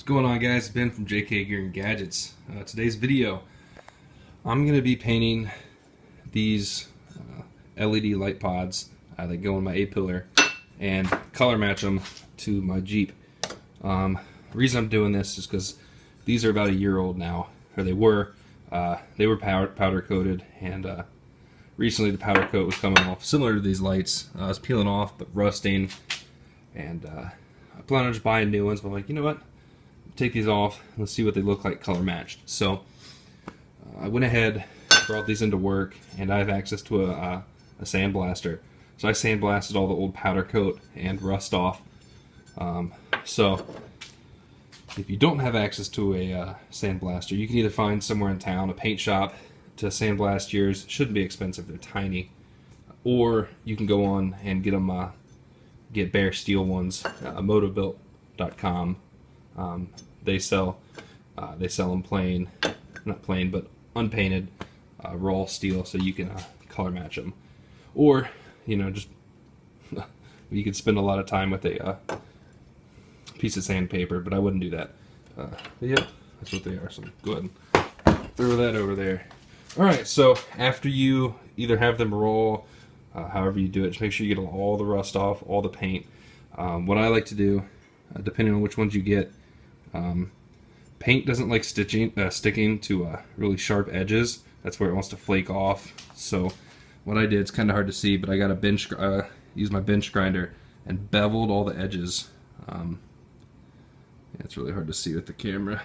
Going on, guys? Ben from JK Gear and Gadgets. Today's video, I'm going to be painting these LED light pods that go in my A-pillar and color match them to my Jeep. The reason I'm doing this is because these are about a year old now, or they were. They were powder coated, and recently the powder coat was coming off, similar to these lights. It was peeling off but rusting, and I plan on just buying new ones, but I'm like, you know what? Take these off, let's see what they look like color matched. So I went ahead, brought these into work, and I have access to a sandblaster. So I sandblasted all the old powder coat and rust off. So if you don't have access to a sandblaster, you can either find somewhere in town a paint shop to sandblast yours. Shouldn't be expensive, they're tiny. Or you can go on and get them, get bare steel ones, motobuilt.com. They sell them plain, not plain, but unpainted, raw steel, so you can color match them. Or, you know, just you could spend a lot of time with a piece of sandpaper, but I wouldn't do that. But yeah, that's what they are. So go ahead and throw that over there. All right, so after you either have them raw, however you do it, just make sure you get all the rust off, all the paint. What I like to do, depending on which ones you get, paint doesn't like sticking to really sharp edges. That's where it wants to flake off. So what I did, it's kind of hard to see, but I got a used my bench grinder and beveled all the edges. It's really hard to see with the camera,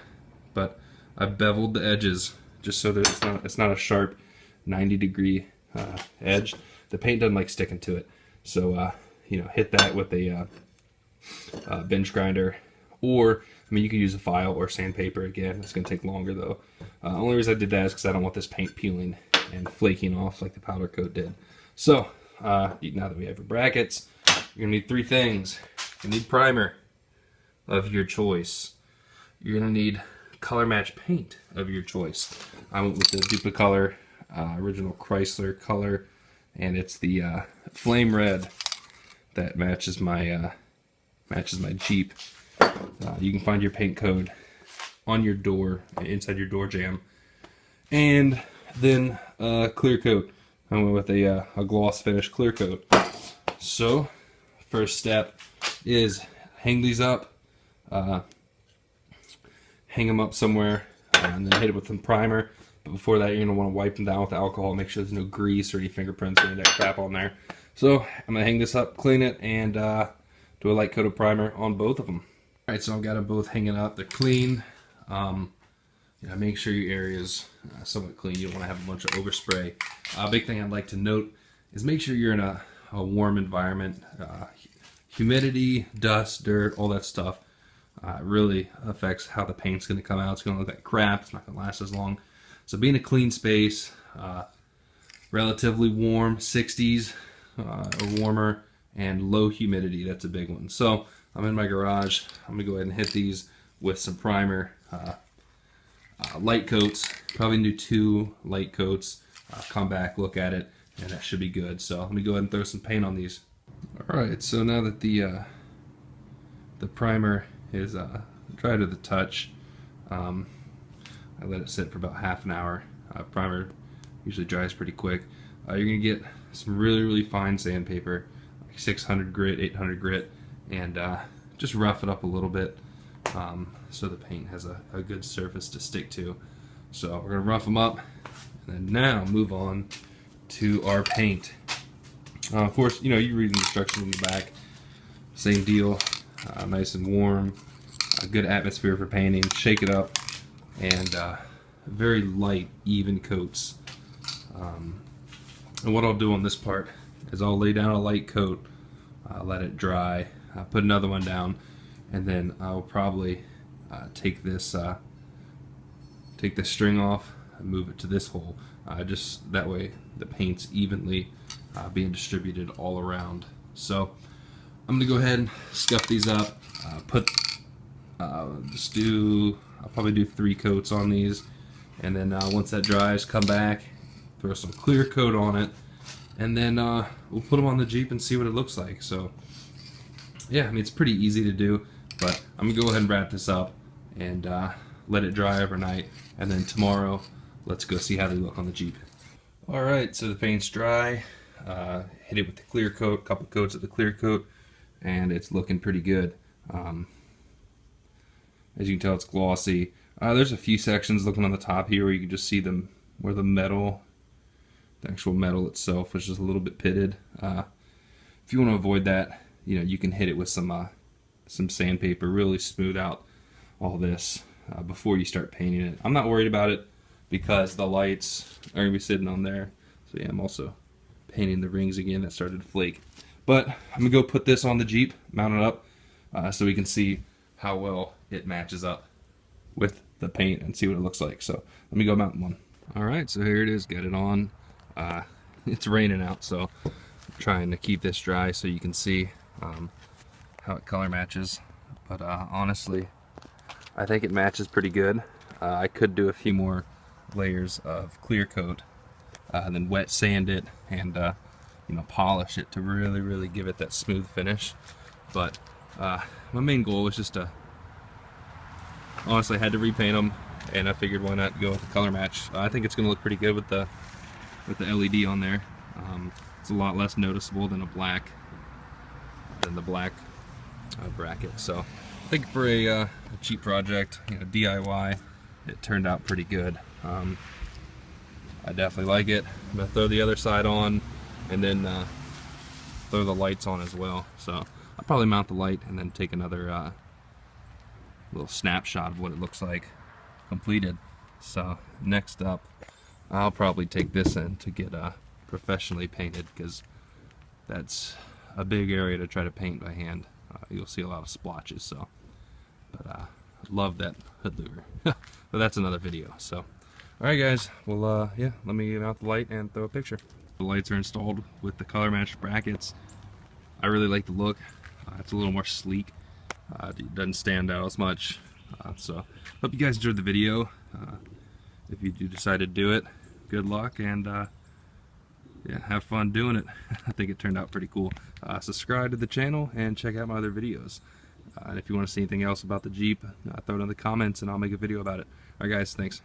but I beveled the edges just so that it's not a sharp 90-degree edge. The paint doesn't like sticking to it, so you know, hit that with a bench grinder, or I mean, you can use a file or sandpaper. Again, it's going to take longer though. Only reason I did that is because I don't want this paint peeling and flaking off like the powder coat did. So now that we have our brackets, you're going to need three things. You need primer of your choice. You're going to need color match paint of your choice. I went with the Duplicolor original Chrysler color, and it's the flame red that matches my Jeep. You can find your paint code on your door, inside your door jamb. And then clear coat. I went with a gloss finish clear coat. So first step is hang these up, hang them up somewhere, and then hit it with some primer. But before that, you're going to want to wipe them down with alcohol, make sure there's no grease or any fingerprints or any of that crap on there. So I'm going to hang this up, clean it, and do a light coat of primer on both of them. Alright, so I've got them both hanging up. They're clean. You know, make sure your area is somewhat clean. You don't want to have a bunch of overspray. A big thing I'd like to note is make sure you're in a warm environment. Humidity, dust, dirt, all that stuff really affects how the paint's going to come out. It's going to look like crap. It's not going to last as long. So be in a clean space, relatively warm, 60s or warmer, and low humidity. That's a big one. So I'm in my garage. I'm going to go ahead and hit these with some primer. Light coats, probably do 2 light coats. Come back, look at it, and that should be good. So let me go ahead and throw some paint on these. Alright, so now that the primer is dry to the touch, I let it sit for about half an hour. Primer usually dries pretty quick. You're going to get some really fine sandpaper, like 600 grit, 800 grit, and just rough it up a little bit so the paint has a good surface to stick to. So we're going to rough them up, and then now move on to our paint. Of course, you know, you read the instructions in the back. Same deal, nice and warm, a good atmosphere for painting. Shake it up, and very light, even coats. And what I'll do on this part is I'll lay down a light coat, let it dry, put another one down, and then I'll probably take this string off and move it to this hole. Just that way the paint's evenly being distributed all around. So I'm gonna go ahead and scuff these up. I'll probably do 3 coats on these, and then once that dries, come back, throw some clear coat on it, and then we'll put them on the Jeep and see what it looks like. So yeah, I mean, it's pretty easy to do, but I'm gonna go ahead and wrap this up and let it dry overnight, and then tomorrow let's go see how they look on the Jeep. Alright, so the paint's dry. Hit it with the clear coat, couple coats of the clear coat, and it's looking pretty good. As you can tell, it's glossy. There's a few sections looking on the top here where you can just see them, where the metal, the actual metal itself, is just a little bit pitted. If you want to avoid that, you can hit it with some sandpaper, really smooth out all this before you start painting it. I'm not worried about it because the lights are going to be sitting on there. So yeah, I'm also painting the rings again that started to flake. But I'm going to go put this on the Jeep, mount it up, so we can see how well it matches up with the paint and see what it looks like. So let me go mount one. Alright, so here it is, got it on. It's raining out, so I'm trying to keep this dry so you can see how it color matches. But honestly, I think it matches pretty good. I could do a few more layers of clear coat, then wet sand it and polish it to really give it that smooth finish. But my main goal was just to, honestly, I had to repaint them, and I figured why not go with the color match. I think it's going to look pretty good with the LED on there. It's a lot less noticeable than the black bracket. So I think for a cheap project, DIY, it turned out pretty good. I definitely like it. I'm gonna throw the other side on, and then throw the lights on as well. So I'll probably mount the light and then take another little snapshot of what it looks like completed. So next up, I'll probably take this in to get professionally painted, because that's a big area to try to paint by hand. You'll see a lot of splotches. So, but I love that hood louver. But that's another video. So, all right, guys. Well, yeah, let me mount the light and throw a picture. The lights are installed with the color match brackets. I really like the look. It's a little more sleek. It doesn't stand out as much. So, hope you guys enjoyed the video. If you do decide to do it, good luck, and yeah, have fun doing it. I think it turned out pretty cool. Subscribe to the channel and check out my other videos. And if you want to see anything else about the Jeep, throw it in the comments and I'll make a video about it. Alright guys, thanks.